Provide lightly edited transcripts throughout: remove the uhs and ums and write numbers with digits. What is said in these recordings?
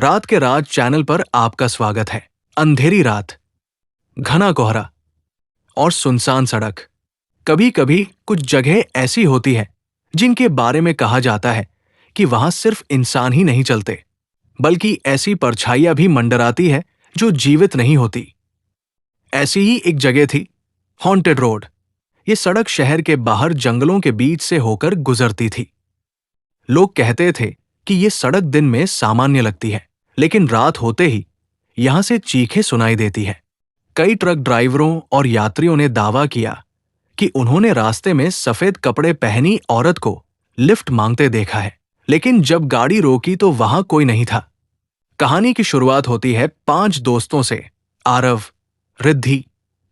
रात के राज चैनल पर आपका स्वागत है। अंधेरी रात, घना कोहरा और सुनसान सड़क। कभी कभी कुछ जगह ऐसी होती है जिनके बारे में कहा जाता है कि वहां सिर्फ इंसान ही नहीं चलते, बल्कि ऐसी परछाइयां भी मंडराती है जो जीवित नहीं होती। ऐसी ही एक जगह थी, हॉन्टेड रोड। ये सड़क शहर के बाहर जंगलों के बीच से होकर गुजरती थी। लोग कहते थे कि ये सड़क दिन में सामान्य लगती है, लेकिन रात होते ही यहां से चीखें सुनाई देती है। कई ट्रक ड्राइवरों और यात्रियों ने दावा किया कि उन्होंने रास्ते में सफेद कपड़े पहनी औरत को लिफ्ट मांगते देखा है, लेकिन जब गाड़ी रोकी तो वहां कोई नहीं था। कहानी की शुरुआत होती है 5 दोस्तों से। आरव, रिद्धि,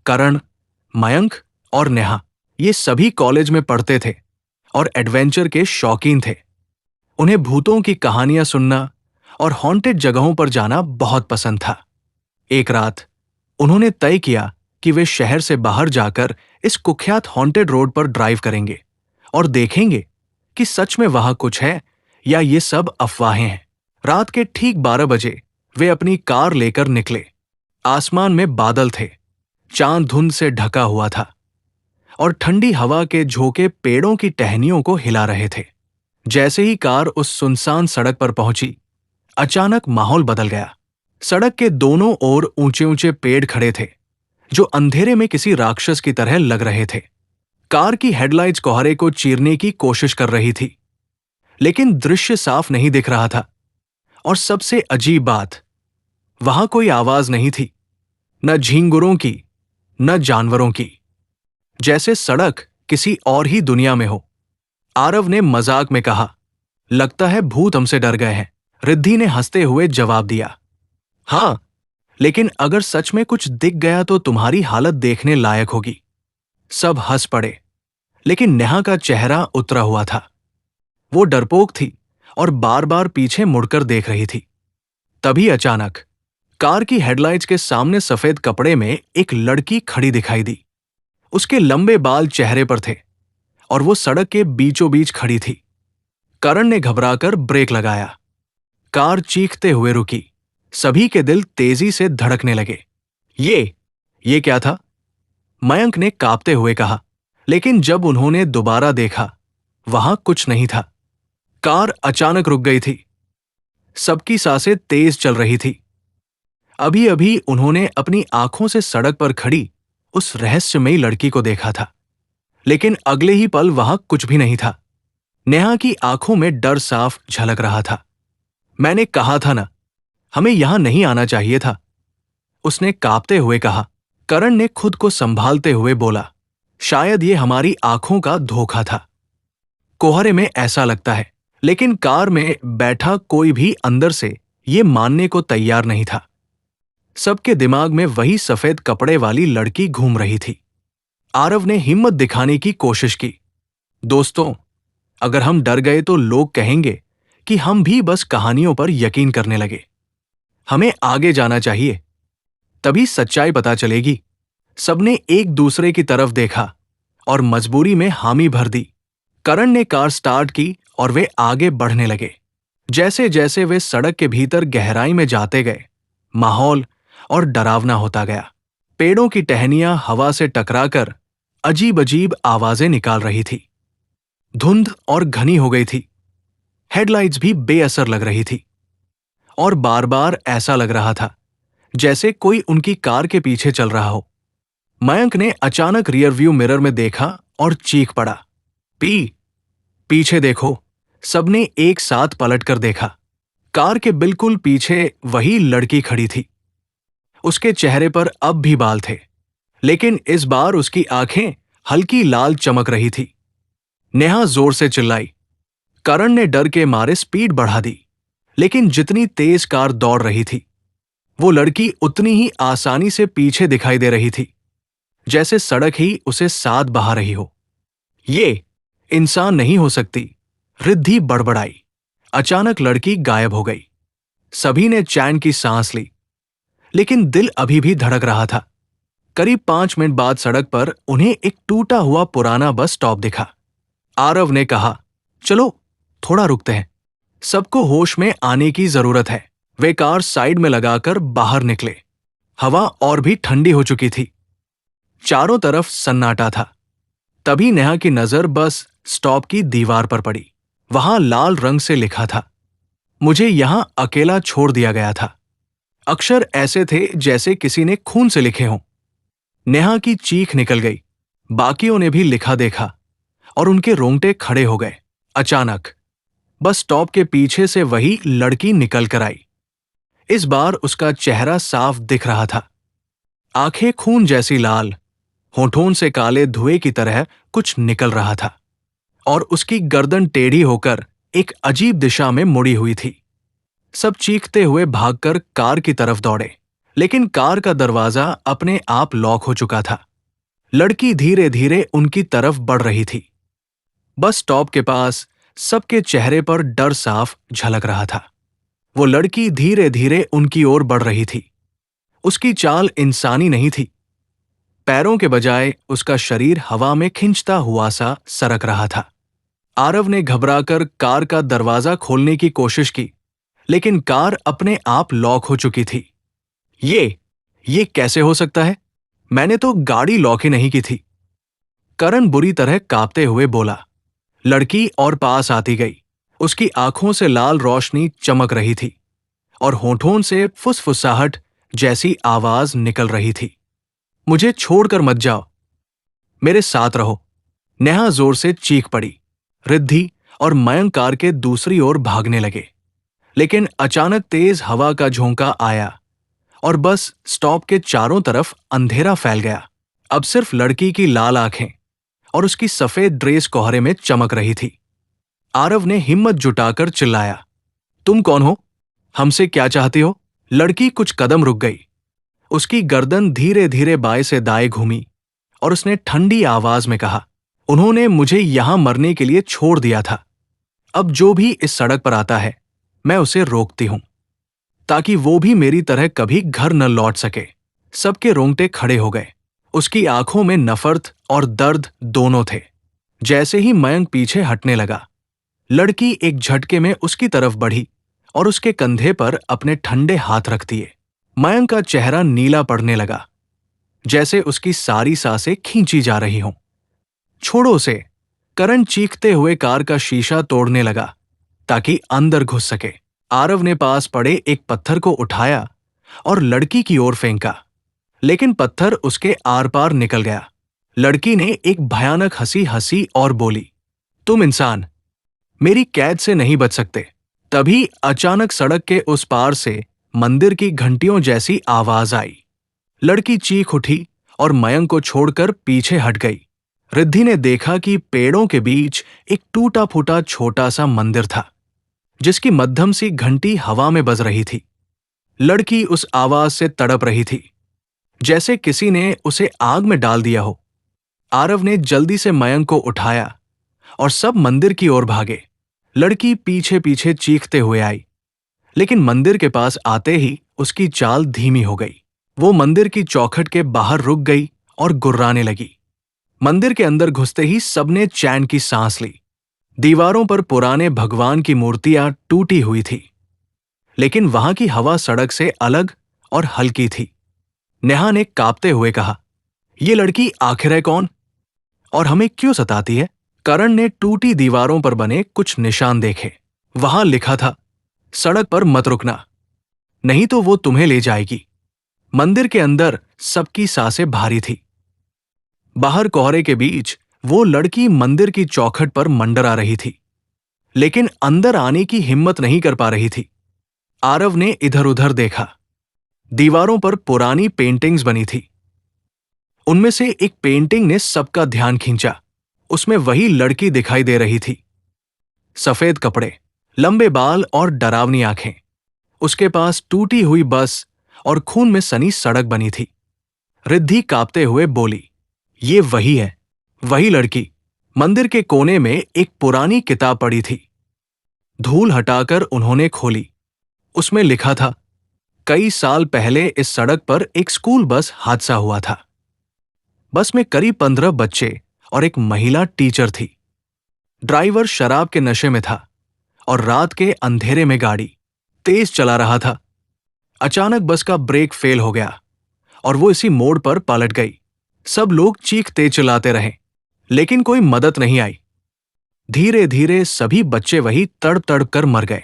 करण, मयंक और नेहा। ये सभी कॉलेज में पढ़ते थे और एडवेंचर के शौकीन थे। उन्हें भूतों की कहानियां सुनना और हॉन्टेड जगहों पर जाना बहुत पसंद था। एक रात उन्होंने तय किया कि वे शहर से बाहर जाकर इस कुख्यात हॉन्टेड रोड पर ड्राइव करेंगे और देखेंगे कि सच में वहां कुछ है या ये सब अफवाहें हैं। रात के ठीक 12 बजे वे अपनी कार लेकर निकले। आसमान में बादल थे, चांद धुंध से ढका हुआ था और ठंडी हवा के झोंके पेड़ों की टहनियों को हिला रहे थे। जैसे ही कार उस सुनसान सड़क पर पहुंची, अचानक माहौल बदल गया। सड़क के दोनों ओर ऊंचे ऊंचे पेड़ खड़े थे जो अंधेरे में किसी राक्षस की तरह लग रहे थे। कार की हेडलाइट्स कोहरे को चीरने की कोशिश कर रही थी, लेकिन दृश्य साफ नहीं दिख रहा था। और सबसे अजीब बात, वहां कोई आवाज नहीं थी, न झींगुरों की, न जानवरों की। जैसे सड़क किसी और ही दुनिया में हो। आरव ने मजाक में कहा, लगता है भूत हमसे डर गए हैं। रिद्धि ने हंसते हुए जवाब दिया, हां, लेकिन अगर सच में कुछ दिख गया तो तुम्हारी हालत देखने लायक होगी। सब हंस पड़े, लेकिन नेहा का चेहरा उतरा हुआ था। वो डरपोक थी और बार बार पीछे मुड़कर देख रही थी। तभी अचानक कार की हेडलाइट्स के सामने सफेद कपड़े में एक लड़की खड़ी दिखाई दी। उसके लंबे बाल चेहरे पर थे और वो सड़क के बीचों बीच खड़ी थी। करण ने घबराकर ब्रेक लगाया। कार चीखते हुए रुकी। सभी के दिल तेजी से धड़कने लगे। ये क्या था? मयंक ने कांपते हुए कहा, लेकिन जब उन्होंने दोबारा देखा, वहां कुछ नहीं था। कार अचानक रुक गई थी। सबकी सांसें तेज चल रही थी। अभी अभी उन्होंने अपनी आंखों से सड़क पर खड़ी उस रहस्यमयी लड़की को देखा था, लेकिन अगले ही पल वहां कुछ भी नहीं था। नेहा की आंखों में डर साफ झलक रहा था। मैंने कहा था ना, हमें यहां नहीं आना चाहिए था, उसने कांपते हुए कहा। करण ने खुद को संभालते हुए बोला, शायद ये हमारी आंखों का धोखा था। कोहरे में ऐसा लगता है, लेकिन कार में बैठा कोई भी अंदर से ये मानने को तैयार नहीं था। सबके दिमाग में वही सफेद कपड़े वाली लड़की घूम रही थी। आरव ने हिम्मत दिखाने की कोशिश की, दोस्तों, अगर हम डर गए तो लोग कहेंगे कि हम भी बस कहानियों पर यकीन करने लगे। हमें आगे जाना चाहिए, तभी सच्चाई पता चलेगी। सबने एक दूसरे की तरफ देखा और मजबूरी में हामी भर दी। करण ने कार स्टार्ट की और वे आगे बढ़ने लगे। जैसे जैसे वे सड़क के भीतर गहराई में जाते गए, माहौल और डरावना होता गया। पेड़ों की टहनियां हवा से टकराकर अजीब अजीब आवाजें निकाल रही थी। धुंध और घनी हो गई थी। हेडलाइट्स भी बेअसर लग रही थी और बार बार ऐसा लग रहा था जैसे कोई उनकी कार के पीछे चल रहा हो। मयंक ने अचानक रियर व्यू मिरर में देखा और चीख पड़ा, पीछे देखो। सबने एक साथ पलटकर देखा। कार के बिल्कुल पीछे वही लड़की खड़ी थी। उसके चेहरे पर अब भी बाल थे, लेकिन इस बार उसकी आंखें हल्की लाल चमक रही थी। नेहा जोर से चिल्लाई। करण ने डर के मारे स्पीड बढ़ा दी, लेकिन जितनी तेज कार दौड़ रही थी, वो लड़की उतनी ही आसानी से पीछे दिखाई दे रही थी, जैसे सड़क ही उसे साथ बहा रही हो। ये इंसान नहीं हो सकती, रिद्धि बड़बड़ाई। अचानक लड़की गायब हो गई। सभी ने चैन की सांस ली, लेकिन दिल अभी भी धड़क रहा था। करीब 5 मिनट बाद सड़क पर उन्हें एक टूटा हुआ पुराना बस स्टॉप दिखा। आरव ने कहा, चलो थोड़ा रुकते हैं, सबको होश में आने की जरूरत है। वे कार साइड में लगाकर बाहर निकले। हवा और भी ठंडी हो चुकी थी। चारों तरफ सन्नाटा था। तभी नेहा की नजर बस स्टॉप की दीवार पर पड़ी। वहां लाल रंग से लिखा था, मुझे यहां अकेला छोड़ दिया गया था। अक्षर ऐसे थे जैसे किसी ने खून से लिखे हों। नेहा की चीख निकल गई। बाकियों ने भी लिखा देखा और उनके रोंगटे खड़े हो गए। अचानक बस स्टॉप के पीछे से वही लड़की निकल कर आई। इस बार उसका चेहरा साफ दिख रहा था। आंखें खून जैसी लाल, होठों से काले धुएं की तरह कुछ निकल रहा था और उसकी गर्दन टेढ़ी होकर एक अजीब दिशा में मुड़ी हुई थी। सब चीखते हुए भागकर कार की तरफ दौड़े, लेकिन कार का दरवाजा अपने आप लॉक हो चुका था। लड़की धीरे धीरे उनकी तरफ बढ़ रही थी। बस स्टॉप के पास सबके चेहरे पर डर साफ झलक रहा था। वो लड़की धीरे धीरे उनकी ओर बढ़ रही थी। उसकी चाल इंसानी नहीं थी। पैरों के बजाय उसका शरीर हवा में खिंचता हुआ सा सरक रहा था। आरव ने घबराकर कार का दरवाजा खोलने की कोशिश की, लेकिन कार अपने आप लॉक हो चुकी थी। ये कैसे हो सकता है? मैंने तो गाड़ी लॉक ही नहीं की थी। करण बुरी तरह कांपते हुए बोला। लड़की और पास आती गई। उसकी आंखों से लाल रोशनी चमक रही थी और होठों से फुसफुसाहट जैसी आवाज निकल रही थी। मुझे छोड़कर मत जाओ, मेरे साथ रहो। नेहा जोर से चीख पड़ी। रिद्धि और मयंक कार के दूसरी ओर भागने लगे, लेकिन अचानक तेज हवा का झोंका आया और बस स्टॉप के चारों तरफ अंधेरा फैल गया। अब सिर्फ लड़की की लाल आंखें और उसकी सफेद ड्रेस कोहरे में चमक रही थी। आरव ने हिम्मत जुटाकर चिल्लाया, तुम कौन हो? हमसे क्या चाहती हो? लड़की कुछ कदम रुक गई। उसकी गर्दन धीरे धीरे बाएं से दाएं घूमी और उसने ठंडी आवाज में कहा, उन्होंने मुझे यहां मरने के लिए छोड़ दिया था। अब जो भी इस सड़क पर आता है, मैं उसे रोकती हूं, ताकि वो भी मेरी तरह कभी घर न लौट सके। सबके रोंगटे खड़े हो गए। उसकी आंखों में नफरत और दर्द दोनों थे। जैसे ही मयंक पीछे हटने लगा, लड़की एक झटके में उसकी तरफ बढ़ी और उसके कंधे पर अपने ठंडे हाथ रख दिए। मयंक का चेहरा नीला पड़ने लगा, जैसे उसकी सारी सांसें खींची जा रही हों। छोड़ो उसे! करण चीखते हुए कार का शीशा तोड़ने लगा ताकि अंदर घुस सके। आरव ने पास पड़े एक पत्थर को उठाया और लड़की की ओर फेंका, लेकिन पत्थर उसके आर पार निकल गया। लड़की ने एक भयानक हंसी हंसी और बोली, तुम इंसान मेरी कैद से नहीं बच सकते। तभी अचानक सड़क के उस पार से मंदिर की घंटियों जैसी आवाज आई। लड़की चीख उठी और मयंक को छोड़कर पीछे हट गई। रिद्धि ने देखा कि पेड़ों के बीच एक टूटा फूटा छोटा सा मंदिर था, जिसकी मध्यम सी घंटी हवा में बज रही थी। लड़की उस आवाज से तड़प रही थी, जैसे किसी ने उसे आग में डाल दिया हो। आरव ने जल्दी से मयंक को उठाया और सब मंदिर की ओर भागे। लड़की पीछे पीछे चीखते हुए आई, लेकिन मंदिर के पास आते ही उसकी चाल धीमी हो गई। वो मंदिर की चौखट के बाहर रुक गई और गुर्राने लगी। मंदिर के अंदर घुसते ही सबने चैन की सांस ली। दीवारों पर पुराने भगवान की मूर्तियां टूटी हुई थी, लेकिन वहां की हवा सड़क से अलग और हल्की थी। नेहा ने कांपते हुए कहा, ये लड़की आखिर है कौन और हमें क्यों सताती है? करण ने टूटी दीवारों पर बने कुछ निशान देखे। वहां लिखा था, सड़क पर मत रुकना, नहीं तो वो तुम्हें ले जाएगी। मंदिर के अंदर सबकी सांसें भारी थी। बाहर कोहरे के बीच वो लड़की मंदिर की चौखट पर मंडरा रही थी, लेकिन अंदर आने की हिम्मत नहीं कर पा रही थी। आरव ने इधर उधर देखा। दीवारों पर पुरानी पेंटिंग्स बनी थी। उनमें से एक पेंटिंग ने सबका ध्यान खींचा। उसमें वही लड़की दिखाई दे रही थी। सफेद कपड़े, लंबे बाल और डरावनी आंखें। उसके पास टूटी हुई बस और खून में सनी सड़क बनी थी। रिद्धि कांपते हुए बोली, ये वही है, वही लड़की। मंदिर के कोने में एक पुरानी किताब पड़ी थी। धूल हटाकर उन्होंने खोली। उसमें लिखा था, कई साल पहले इस सड़क पर एक स्कूल बस हादसा हुआ था। बस में करीब 15 बच्चे और एक महिला टीचर थी। ड्राइवर शराब के नशे में था और रात के अंधेरे में गाड़ी तेज चला रहा था। अचानक बस का ब्रेक फेल हो गया और वो इसी मोड़ पर पलट गई। सब लोग चीखते चिल्लाते रहे, लेकिन कोई मदद नहीं आई। धीरे धीरे सभी बच्चे वही तड़प तड़प कर मर गए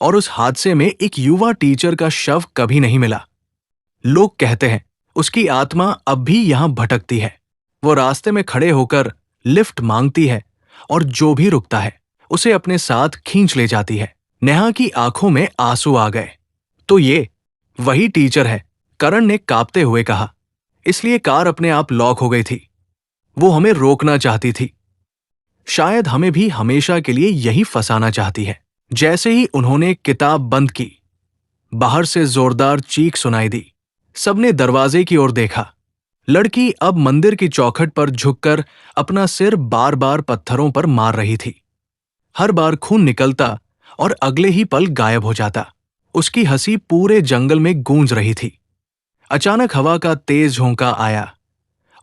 और उस हादसे में एक युवा टीचर का शव कभी नहीं मिला। लोग कहते हैं उसकी आत्मा अब भी यहां भटकती है। वो रास्ते में खड़े होकर लिफ्ट मांगती है और जो भी रुकता है उसे अपने साथ खींच ले जाती है। नेहा की आंखों में आंसू आ गए। तो ये वही टीचर है, करण ने कांपते हुए कहा। इसलिए कार अपने आप लॉक हो गई थी। वो हमें रोकना चाहती थी। शायद हमें भी हमेशा के लिए यही फंसाना चाहती है। जैसे ही उन्होंने किताब बंद की, बाहर से जोरदार चीख सुनाई दी। सबने दरवाजे की ओर देखा। लड़की अब मंदिर की चौखट पर झुककर अपना सिर बार बार पत्थरों पर मार रही थी। हर बार खून निकलता और अगले ही पल गायब हो जाता। उसकी हंसी पूरे जंगल में गूंज रही थी। अचानक हवा का तेज झोंका आया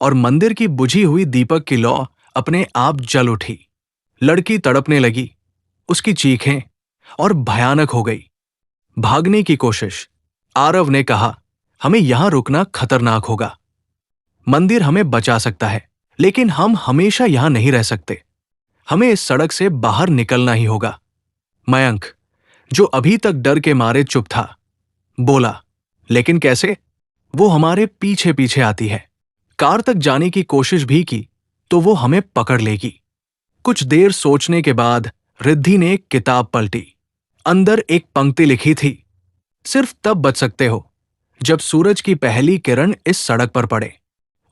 और मंदिर की बुझी हुई दीपक की लौ अपने आप जल उठी। लड़की तड़पने लगी। उसकी चीखें और भयानक हो गई। भागने की कोशिश। आरव ने कहा, हमें यहां रुकना खतरनाक होगा। मंदिर हमें बचा सकता है, लेकिन हम हमेशा यहां नहीं रह सकते। हमें इस सड़क से बाहर निकलना ही होगा। मयंक, जो अभी तक डर के मारे चुप था, बोला, लेकिन कैसे? वो हमारे पीछे पीछे आती है। कार तक जाने की कोशिश भी की तो वो हमें पकड़ लेगी। कुछ देर सोचने के बाद रिद्धि ने एक किताब पलटी। अंदर एक पंक्ति लिखी थी, सिर्फ तब बच सकते हो जब सूरज की पहली किरण इस सड़क पर पड़े।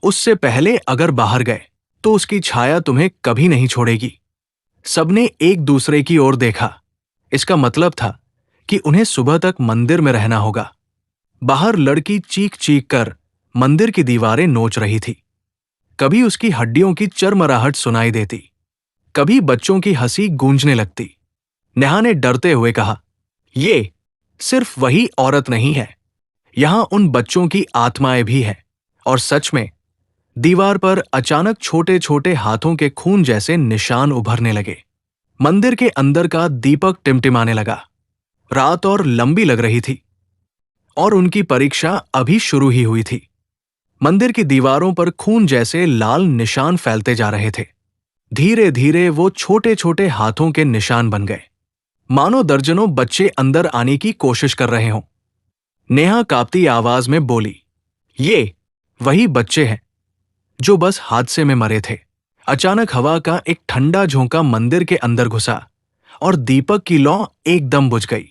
उससे पहले अगर बाहर गए तो उसकी छाया तुम्हें कभी नहीं छोड़ेगी। सबने एक दूसरे की ओर देखा। इसका मतलब था कि उन्हें सुबह तक मंदिर में रहना होगा। बाहर लड़की चीख चीख कर मंदिर की दीवारें नोच रही थी। कभी उसकी हड्डियों की चरमराहट सुनाई देती, कभी बच्चों की हंसी गूंजने लगती। नेहा ने डरते हुए कहा, ये सिर्फ वही औरत नहीं है, यहां उन बच्चों की आत्माएं भी हैं। और सच में दीवार पर अचानक छोटे छोटे हाथों के खून जैसे निशान उभरने लगे। मंदिर के अंदर का दीपक टिमटिमाने लगा। रात और लंबी लग रही थी और उनकी परीक्षा अभी शुरू ही हुई थी। मंदिर की दीवारों पर खून जैसे लाल निशान फैलते जा रहे थे। धीरे धीरे वो छोटे छोटे हाथों के निशान बन गए, मानो दर्जनों बच्चे अंदर आने की कोशिश कर रहे हों। नेहा कांपती आवाज में बोली, ये वही बच्चे हैं जो बस हादसे में मरे थे। अचानक हवा का एक ठंडा झोंका मंदिर के अंदर घुसा और दीपक की लौ एकदम बुझ गई।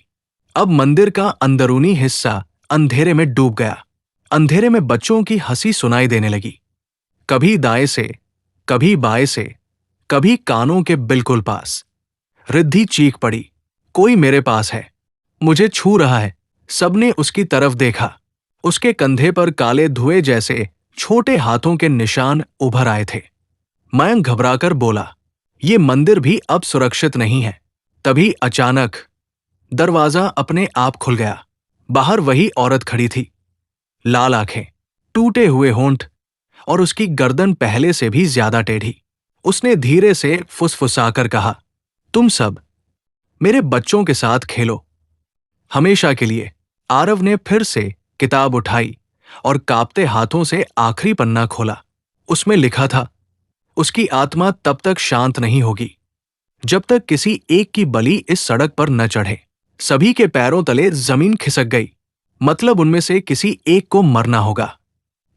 अब मंदिर का अंदरूनी हिस्सा अंधेरे में डूब गया। अंधेरे में बच्चों की हंसी सुनाई देने लगी, कभी दाएं से, कभी बाएं से, कभी कानों के बिल्कुल पास। रिद्धि चीख पड़ी, कोई मेरे पास है, मुझे छू रहा है। सबने उसकी तरफ देखा। उसके कंधे पर काले धुएं जैसे छोटे हाथों के निशान उभर आए थे। मयंक घबराकर बोला, ये मंदिर भी अब सुरक्षित नहीं है। तभी अचानक दरवाजा अपने आप खुल गया। बाहर वही औरत खड़ी थी, लाल आंखें, टूटे हुए होंठ और उसकी गर्दन पहले से भी ज्यादा टेढ़ी। उसने धीरे से फुसफुसाकर कहा, तुम सब मेरे बच्चों के साथ खेलो, हमेशा के लिए। आरव ने फिर से किताब उठाई और कांपते हाथों से आखिरी पन्ना खोला। उसमें लिखा था, उसकी आत्मा तब तक शांत नहीं होगी जब तक किसी एक की बलि इस सड़क पर न चढ़े। सभी के पैरों तले जमीन खिसक गई। मतलब उनमें से किसी एक को मरना होगा।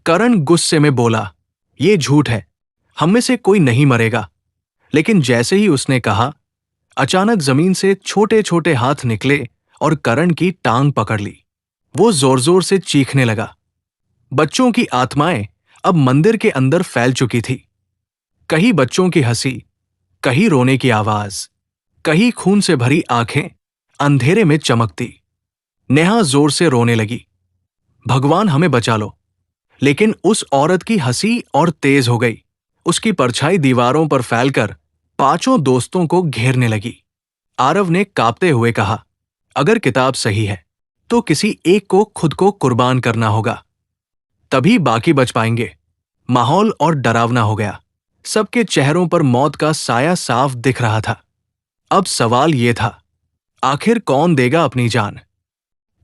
करण गुस्से में बोला, ये झूठ है, हम में से कोई नहीं मरेगा। लेकिन जैसे ही उसने कहा, अचानक जमीन से छोटे छोटे हाथ निकले और करण की टांग पकड़ ली। वो जोर जोर से चीखने लगा। बच्चों की आत्माएं अब मंदिर के अंदर फैल चुकी थी। कहीं बच्चों की हंसी, कहीं रोने की आवाज, कहीं खून से भरी आंखें अंधेरे में चमकती। नेहा जोर से रोने लगी, भगवान हमें बचा लो। लेकिन उस औरत की हंसी और तेज हो गई। उसकी परछाई दीवारों पर फैलकर पांचों दोस्तों को घेरने लगी। आरव ने कांपते हुए कहा, अगर किताब सही है तो किसी एक को खुद को कुर्बान करना होगा, तभी बाकी बच पाएंगे। माहौल और डरावना हो गया। सबके चेहरों पर मौत का साया साफ दिख रहा था। अब सवाल यह था, आखिर कौन देगा अपनी जान?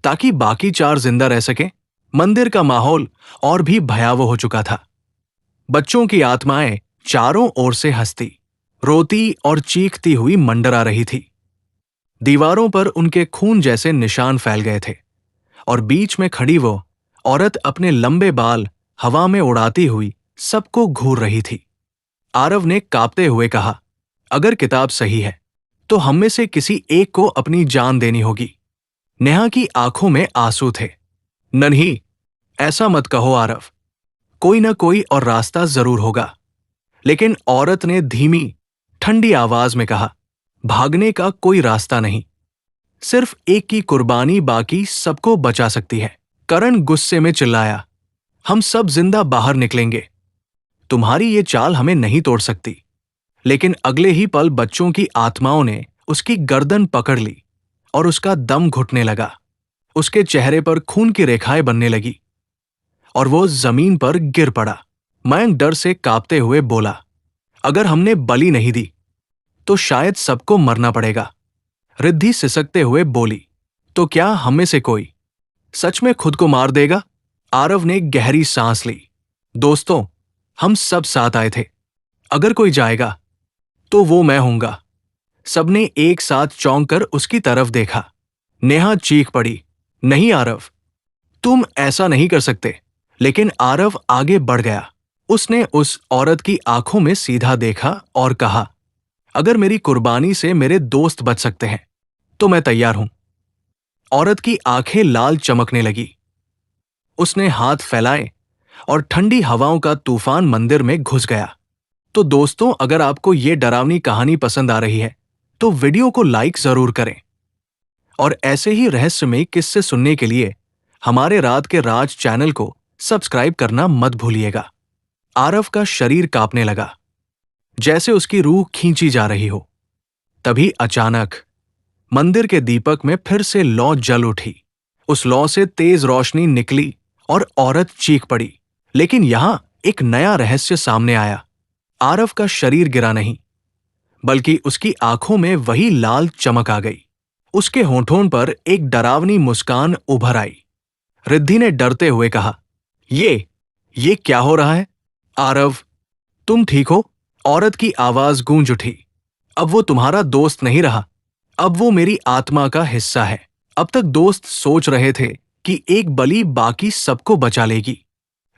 ताकि बाकी 4 जिंदा रह सकें। मंदिर का माहौल और भी भयावह हो चुका था। बच्चों की आत्माएं चारों ओर से हंसती, रोती और चीखती हुई मंडरा रही थी। दीवारों पर उनके खून जैसे निशान फैल गए थे और बीच में खड़ी वो औरत अपने लंबे बाल हवा में उड़ाती हुई सबको घूर रही थी। आरव ने कांपते हुए कहा, अगर किताब सही है तो हम में से किसी एक को अपनी जान देनी होगी। नेहा की आंखों में आंसू थे। नहीं, ऐसा मत कहो आरव, कोई ना कोई और रास्ता जरूर होगा। लेकिन औरत ने धीमी ठंडी आवाज में कहा, भागने का कोई रास्ता नहीं, सिर्फ एक की कुर्बानी बाकी सबको बचा सकती है। करण गुस्से में चिल्लाया, हम सब जिंदा बाहर निकलेंगे, तुम्हारी ये चाल हमें नहीं तोड़ सकती। लेकिन अगले ही पल बच्चों की आत्माओं ने उसकी गर्दन पकड़ ली और उसका दम घुटने लगा। उसके चेहरे पर खून की रेखाएं बनने लगी और वो जमीन पर गिर पड़ा। मयंक डर से कांपते हुए बोला, अगर हमने बलि नहीं दी तो शायद सबको मरना पड़ेगा। रिद्धि सिसकते हुए बोली, तो क्या हम में से कोई सच में खुद को मार देगा? आरव ने गहरी सांस ली। दोस्तों, हम सब साथ आए थे, अगर कोई जाएगा तो वो मैं हूंगा। सबने एक साथ चौंक कर उसकी तरफ देखा। नेहा चीख पड़ी, नहीं आरव, तुम ऐसा नहीं कर सकते। लेकिन आरव आगे बढ़ गया। उसने उस औरत की आंखों में सीधा देखा और कहा, अगर मेरी कुर्बानी से मेरे दोस्त बच सकते हैं तो मैं तैयार हूं। औरत की आंखें लाल चमकने लगी। उसने हाथ फैलाए और ठंडी हवाओं का तूफान मंदिर में घुस गया। तो दोस्तों, अगर आपको ये डरावनी कहानी पसंद आ रही है तो वीडियो को लाइक जरूर करें और ऐसे ही रहस्यमयी किस्से सुनने के लिए हमारे रात के राज चैनल को सब्सक्राइब करना मत भूलिएगा। आरव का शरीर कांपने लगा, जैसे उसकी रूह खींची जा रही हो। तभी अचानक मंदिर के दीपक में फिर से लौ जल उठी। उस लौ से तेज रोशनी निकली और औरत चीख पड़ी। लेकिन यहां एक नया रहस्य सामने आया। आरव का शरीर गिरा नहीं, बल्कि उसकी आंखों में वही लाल चमक आ गई। उसके होठों पर एक डरावनी मुस्कान उभर आई। रिद्धि ने डरते हुए कहा, ये क्या हो रहा है? आरव, तुम ठीक हो? औरत की आवाज गूंज उठी। अब वो तुम्हारा दोस्त नहीं रहा, अब वो मेरी आत्मा का हिस्सा है। अब तक दोस्त सोच रहे थे कि एक बलि बाकी सबको बचा लेगी,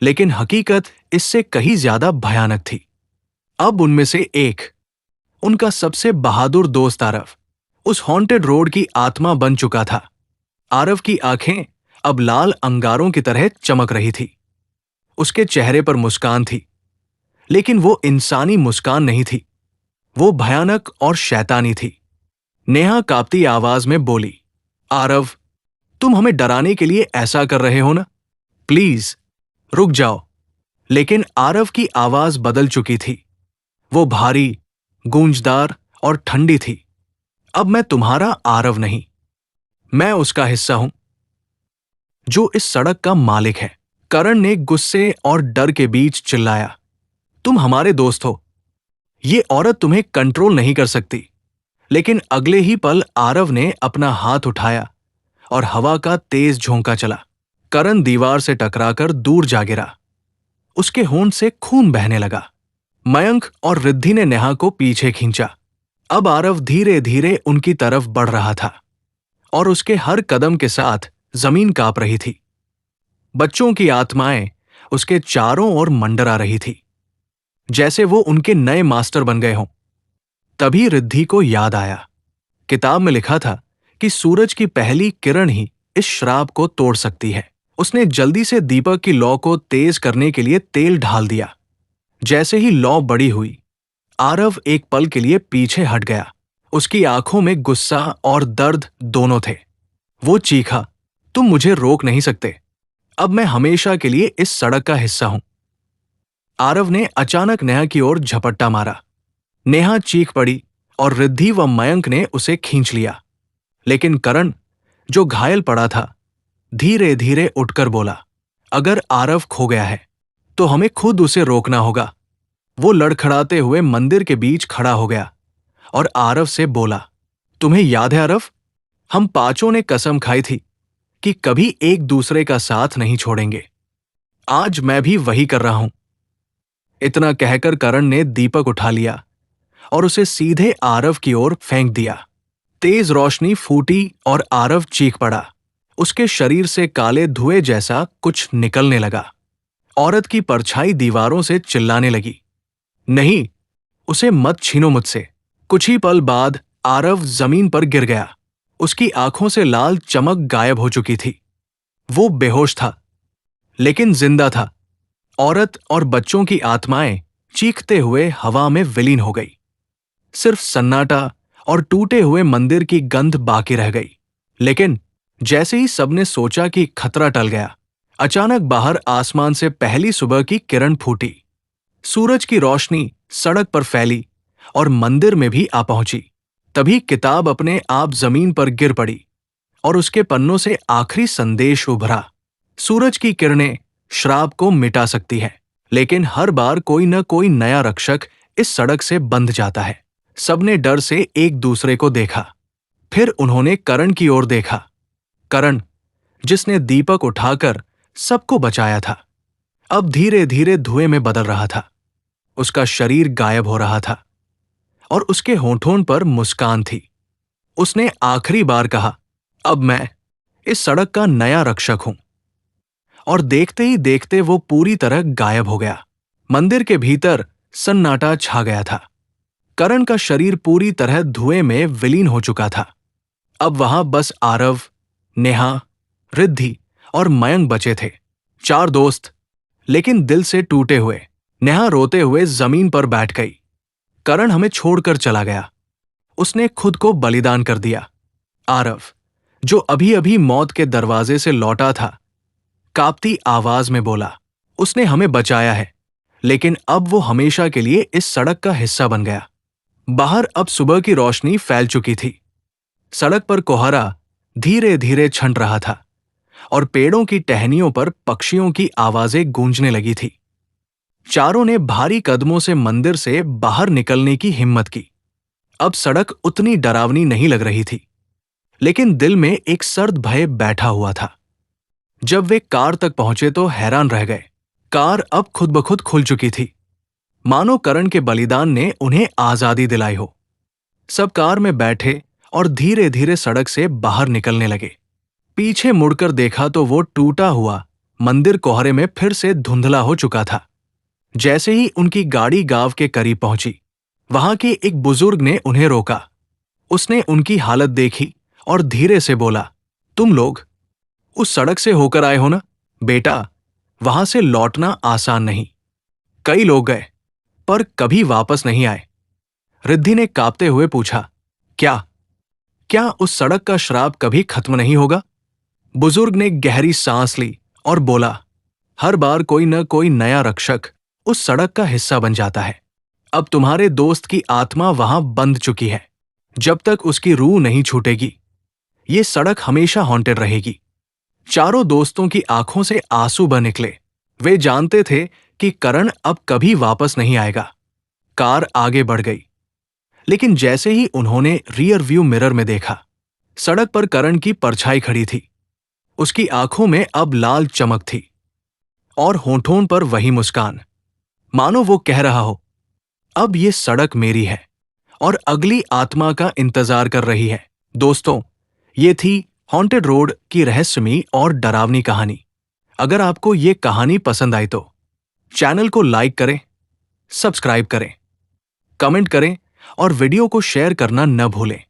लेकिन हकीकत इससे कहीं ज्यादा भयानक थी। अब उनमें से एक, उनका सबसे बहादुर दोस्त आरव, उस हॉन्टेड रोड की आत्मा बन चुका था। आरव की आंखें अब लाल अंगारों की तरह चमक रही थी। उसके चेहरे पर मुस्कान थी, लेकिन वो इंसानी मुस्कान नहीं थी, वो भयानक और शैतानी थी। नेहा कांपती आवाज में बोली, आरव, तुम हमें डराने के लिए ऐसा कर रहे हो ना? प्लीज रुक जाओ। लेकिन आरव की आवाज बदल चुकी थी। वो भारी, गूंजदार और ठंडी थी। अब मैं तुम्हारा आरव नहीं, मैं उसका हिस्सा हूं, जो इस सड़क का मालिक है। करण ने गुस्से और डर के बीच चिल्लाया, तुम हमारे दोस्त हो, ये औरत तुम्हें कंट्रोल नहीं कर सकती। लेकिन अगले ही पल आरव ने अपना हाथ उठाया और हवा का तेज झोंका चला। करण दीवार से टकराकर दूर जा गिरा। उसके होंठ से खून बहने लगा। मयंक और रिद्धि ने नेहा को पीछे खींचा। अब आरव धीरे धीरे उनकी तरफ बढ़ रहा था और उसके हर कदम के साथ जमीन कांप रही थी। बच्चों की आत्माएं उसके चारों ओर मंडरा रही थी, जैसे वो उनके नए मास्टर बन गए हों। तभी रिद्धि को याद आया, किताब में लिखा था कि सूरज की पहली किरण ही इस श्राप को तोड़ सकती है। उसने जल्दी से दीपक की लौ को तेज करने के लिए तेल ढाल दिया। जैसे ही लौ बड़ी हुई, आरव एक पल के लिए पीछे हट गया। उसकी आंखों में गुस्सा और दर्द दोनों थे। वो चीखा, तुम मुझे रोक नहीं सकते, अब मैं हमेशा के लिए इस सड़क का हिस्सा हूं। आरव ने अचानक नेहा की ओर झपट्टा मारा। नेहा चीख पड़ी और रिद्धि व मयंक ने उसे खींच लिया। लेकिन करण, जो घायल पड़ा था, धीरे धीरे उठकर बोला, अगर आरव खो गया है तो हमें खुद उसे रोकना होगा। वो लड़खड़ाते हुए मंदिर के बीच खड़ा हो गया और आरव से बोला, तुम्हें याद है आरव, हम पांचों ने कसम खाई थी कि कभी एक दूसरे का साथ नहीं छोड़ेंगे। आज मैं भी वही कर रहा हूं। इतना कहकर करण ने दीपक उठा लिया और उसे सीधे आरव की ओर फेंक दिया। तेज रोशनी फूटी और आरव चीख पड़ा। उसके शरीर से काले धुएं जैसा कुछ निकलने लगा। औरत की परछाई दीवारों से चिल्लाने लगी, नहीं, उसे मत छीनो मुझसे। कुछ ही पल बाद आरव जमीन पर गिर गया। उसकी आंखों से लाल चमक गायब हो चुकी थी। वो बेहोश था, लेकिन जिंदा था। औरत और बच्चों की आत्माएं चीखते हुए हवा में विलीन हो गई। सिर्फ सन्नाटा और टूटे हुए मंदिर की गंध बाकी रह गई। लेकिन जैसे ही सबने सोचा कि खतरा टल गया, अचानक बाहर आसमान से पहली सुबह की किरण फूटी। सूरज की रोशनी सड़क पर फैली और मंदिर में भी आ पहुंची। तभी किताब अपने आप जमीन पर गिर पड़ी और उसके पन्नों से आखिरी संदेश उभरा। सूरज की किरणें श्राप को मिटा सकती है, लेकिन हर बार कोई न कोई नया रक्षक इस सड़क से बंध जाता है। सबने डर से एक दूसरे को देखा। फिर उन्होंने करण की ओर देखा। करण, जिसने दीपक उठाकर सबको बचाया था, अब धीरे धीरे धुएं में बदल रहा था। उसका शरीर गायब हो रहा था और उसके होठों पर मुस्कान थी। उसने आखिरी बार कहा, अब मैं इस सड़क का नया रक्षक हूं। और देखते ही देखते वो पूरी तरह गायब हो गया। मंदिर के भीतर सन्नाटा छा गया था। करण का शरीर पूरी तरह धुएं में विलीन हो चुका था। अब वहां बस आरव, नेहा, रिद्धि और मयंक बचे थे। 4 दोस्त, लेकिन दिल से टूटे हुए। नेहा रोते हुए जमीन पर बैठ गई। करण हमें छोड़कर चला गया। उसने खुद को बलिदान कर दिया। आरव, जो अभी अभी मौत के दरवाजे से लौटा था, कांपती आवाज में बोला, उसने हमें बचाया है, लेकिन अब वो हमेशा के लिए इस सड़क का हिस्सा बन गया। बाहर अब सुबह की रोशनी फैल चुकी थी। सड़क पर कोहरा धीरे धीरे छंट रहा था और पेड़ों की टहनियों पर पक्षियों की आवाजें गूंजने लगी थी। चारों ने भारी कदमों से मंदिर से बाहर निकलने की हिम्मत की। अब सड़क उतनी डरावनी नहीं लग रही थी, लेकिन दिल में एक सर्द भय बैठा हुआ था। जब वे कार तक पहुंचे तो हैरान रह गए। कार अब खुद ब खुद खुल चुकी थी, मानो करण के बलिदान ने उन्हें आजादी दिलाई हो। सब कार में बैठे और धीरे धीरे सड़क से बाहर निकलने लगे। पीछे मुड़कर देखा तो वो टूटा हुआ मंदिर कोहरे में फिर से धुंधला हो चुका था। जैसे ही उनकी गाड़ी गांव के करीब पहुंची, वहां के एक बुजुर्ग ने उन्हें रोका। उसने उनकी हालत देखी और धीरे से बोला, तुम लोग उस सड़क से होकर आए हो ना? बेटा, वहां से लौटना आसान नहीं। कई लोग गए, पर कभी वापस नहीं आए। रिद्धि ने कांपते हुए पूछा, क्या क्या उस सड़क का श्राप कभी खत्म नहीं होगा? बुजुर्ग ने गहरी सांस ली और बोला, हर बार कोई न कोई नया रक्षक उस सड़क का हिस्सा बन जाता है। अब तुम्हारे दोस्त की आत्मा वहां बंध चुकी है। जब तक उसकी रूह नहीं छूटेगी, ये सड़क हमेशा हॉन्टेड रहेगी। चारों दोस्तों की आंखों से आंसू बह निकले। वे जानते थे कि करण अब कभी वापस नहीं आएगा। कार आगे बढ़ गई, लेकिन जैसे ही उन्होंने रियर व्यू मिरर में देखा, सड़क पर करण की परछाई खड़ी थी। उसकी आंखों में अब लाल चमक थी और होठों पर वही मुस्कान, मानो वो कह रहा हो, अब ये सड़क मेरी है और अगली आत्मा का इंतजार कर रही है। दोस्तों, ये थी हॉन्टेड रोड की रहस्यमयी और डरावनी कहानी। अगर आपको ये कहानी पसंद आई तो चैनल को लाइक करें, सब्सक्राइब करें, कमेंट करें और वीडियो को शेयर करना न भूलें।